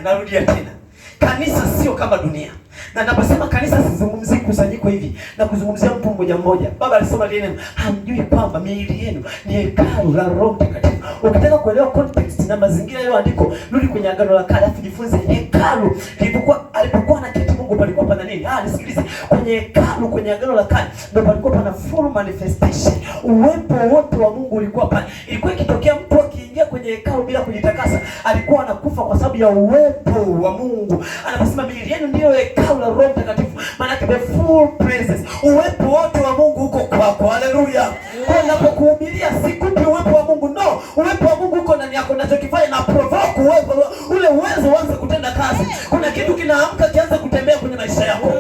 Narudia tena. Kanisa sio kama dunia. Na naposema kanisa sizungumzii kusanyiko hivi na kuzungumzia mtu mmoja mmoja. Baba alisema neno, hamjui kwamba miili yenu ni hekalu la Roho Mtakatifu. Ukitaka kuelewa context na mazingira ya andiko, rudi kwenye Agano la Kale afu jifunze hekalu alipokuwa na kiti Mungu palikuwa pana nini? Nisikilize. Kwenye hekalu, kwenye Agano la Kale ndio palikuwa pana full manifestation. Uwepo wote wa Mungu ulikuwa pale. Ilikuwa ikitokea mtu akiingia kwenye hekalu bila kujitakasa, alikuwa anakufa kwa sababu ya uwepo wa Mungu. Anasema miili yenu ndio hekalu la Roho Mtakatifu. Maana the full presence, uwepo wote wa Mungu uko kwako. Haleluya. Kwa ninapokuhubiria sikupi uwepo wa Mungu, no. Uwepo wa Mungu uko ndani yako. Ninachokifanya na provoke ule uwezo uanze kutenda kazi. Kuna kitu kinaamka kianze kutembea kwenye maisha yako.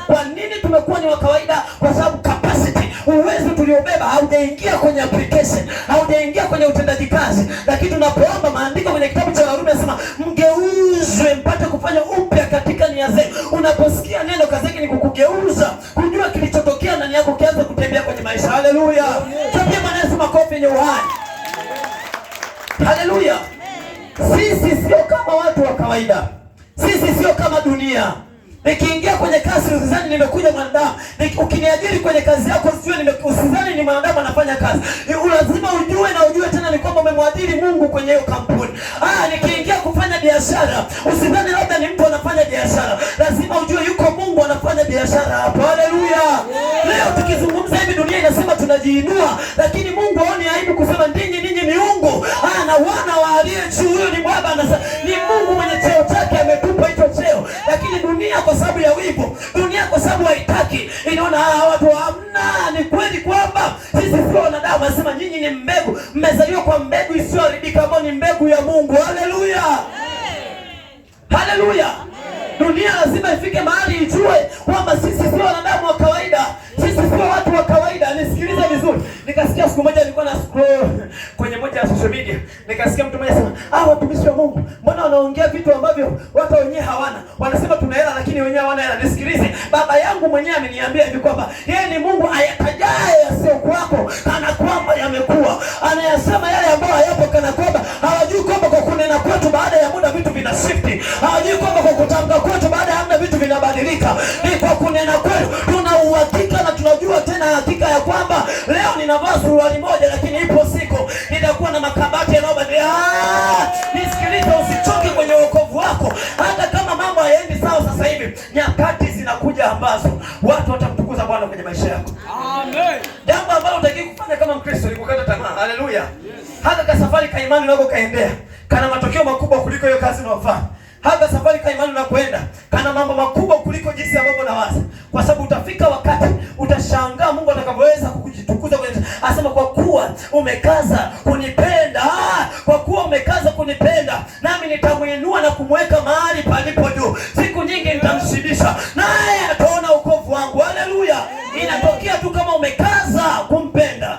Kwa nini tumekuwa ni wa kawaida? Kwa sababu capacity, uwezo tuliobeba haujaingia kwenye application, haujaingia kwenye utendaji kazi. Lakini tunapoomba, maandiko kwenye kitabu cha Warumi yanasema mgeuzwe mpate kufanya upya katika nia zenu. Unaposikia neno, kazi yake ni kukugeuza, kujua kilichotokea ndani yako kianze kutembea kwenye maisha. Haleluya. Tabia maneno makofi yenye uhai. Haleluya. Sisi sio kama watu wa kawaida. Sisi sio kama dunia. Nikiingia kwenye kazi usizani nimekuja mwanadamu. Ukiniajiri kwenye kazi yako usizani ni mwanadamu anafanya kazi. Lazima ujue na ujue tena ni kwamba umemwajiri Mungu kwenye hiyo kampuni. Nikiingia kufanya biashara usizani labda ni mtu anafanya biashara. Lazima ujue yuko Mungu anafanya biashara hapo. Haleluya. Leo tukizungumza hivi dunia inasema tunajiinua, lakini Mungu haoni aibu kusema ninyi miungu. Na wana wa aliye juu, huyo ni Baba, ni Mungu mwenye cheo chake ametupa hicho cheo. Lakini dunia kwa sababu ya wivu, dunia kwa sababu haitaki, inaona watu hamna. Ni kweli kwamba sisi sio wanadamu. Anasema nyinyi ni mbegu, mmezaliwa kwa mbegu isiyoharibika ambayo ni mbegu ya Mungu. Haleluya. Haleluya. Dunia lazima ifike mahali ijue kwamba sisi sio wanadamu wa kawaida. Sisi sio watu wa kawaida. Nisikilize vizuri. Nikasikia siku moja nilikuwa na scroll kwenye moja ya social media. Nikasikia mtu mmoja anasema, watumishi wa Mungu, mbona wanaongea vitu ambavyo watu wenyewe hawana? Wanasema tuna hela lakini wenyewe hawana hela. Nisikilize. Baba yangu mwenyewe ameniambia hivi kwamba yeye ni Mungu ayatajaye yasiyokuwako kana kwamba yamekuwa. Anayasema yale ambayo hayapo kana kwamba. Hawajui kwamba kwa kunena kwetu baada ya muda vitu vina shift. Hawajui kwamba kwa kutamka kwetu baada ya muda vitu vinabadilika. Ni kwa kunena kwetu tuna uhakika na tunajua tena hakika ya kwamba leo ninavaa suruali moja lakini ipo siku nitakuwa na makabati yanayobadilika. Nisikilize, usichoke kwenye wokovu wako. Hata kama mambo hayaendi sawa sasa hivi, nyakati zinakuja ambazo watu watamtukuza Bwana kwenye maisha yako. Amen. Jambo ambalo unataka kufanya kama Mkristo ni kukata tamaa. Haleluya. Hata ka safari ka imani unako kaendea kana matokeo makubwa kuliko hiyo kazi unayofanya. Hata safari ka imani unakoenda kana mambo makubwa kuliko jinsi ambavyo unawaza. Kwa sababu utafika wakati utashangaa Mungu atakavyoweza kukujitukuza kwenye. Asema kwa kuwa umekaza kunipenda, kwa kuwa umekaza kunipenda, nami nitamuinua na kumweka mahali palipo juu. Siku nyingi nitamshibisha, naye ataona wokovu wangu. Haleluya. Inatokea tu kama umekaza kumpenda.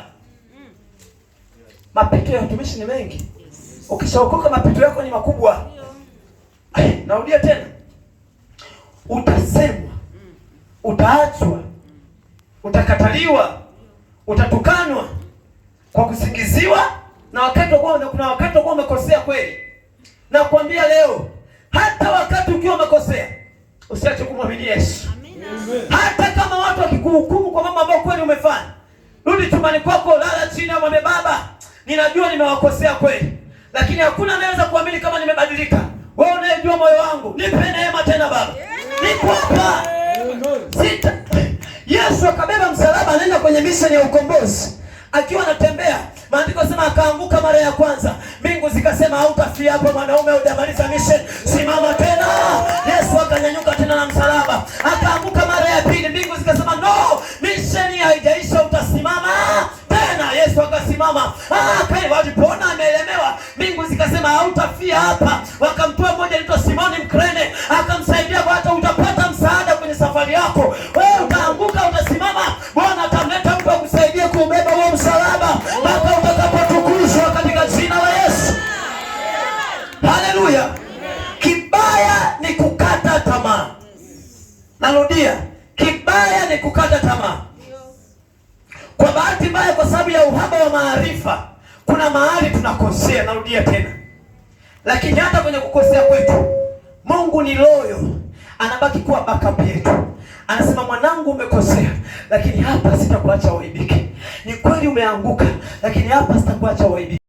Mapito ya utumishi ni mengi. Ukishaokoka mapito yako ni makubwa. Narudia tena. Utasemwa, utaachwa, utakataliwa, utatukanwa kwa kusingiziwa, na kuna wakati kwa umekosea kweli. Na kuambia leo, hata wakati ukiwa umekosea, usiache kumwamini Yesu. Hata kama watu wakikuhukumu kwa mambo ambayo kweli umefanya, rudi chumbani kwako, lala chini, mwambie Baba, ninajua nimewakosea kweli, lakini hakuna anayeweza kuamini kama nimebadilika. Wewe unayejua moyo wangu, nipe neema tena Baba. Niko hapa. Yesu akabeba msalaba anaenda kwenye mission ya ukombozi. Akiwa anatembea, maandiko sema akaanguka mara ya kwanza. Mbingu zikasema hautafia hapa mwanaume, hujamaliza mission. Simama tena. Yesu akanyanyuka tena na msalaba. Akaanguka mara ya pili. Mbingu zikasema no, mission haijaisha, utasimama tena. Yesu akasimama. Walipona ameelemewa. Mbingu zikasema hautafia hapa. Wakamtoa mmoja anaitwa Simoni Mkrene, akamsaidia hata utapata msaada kwenye safari yako. Wewe utaanguka, utasimama, Bwana atamleta mtu akusaidie kubeba huo msalaba mpaka utakapotukuzwa katika jina la Yesu. Haleluya. Kibaya ni kukata tamaa. Narudia, kibaya ni kukata tamaa. Kwa bahati mbaya, kwa sababu ya uhaba wa maarifa, kuna mahali tunakosea. Narudia tena. Lakini hata kwenye kukosea kwetu, Mungu ni loyo, anabaki kuwa backup yetu. Anasema mwanangu, umekosea, lakini hapa sitakuacha uaibike. Ni kweli umeanguka, lakini hapa sitakuacha uaibike.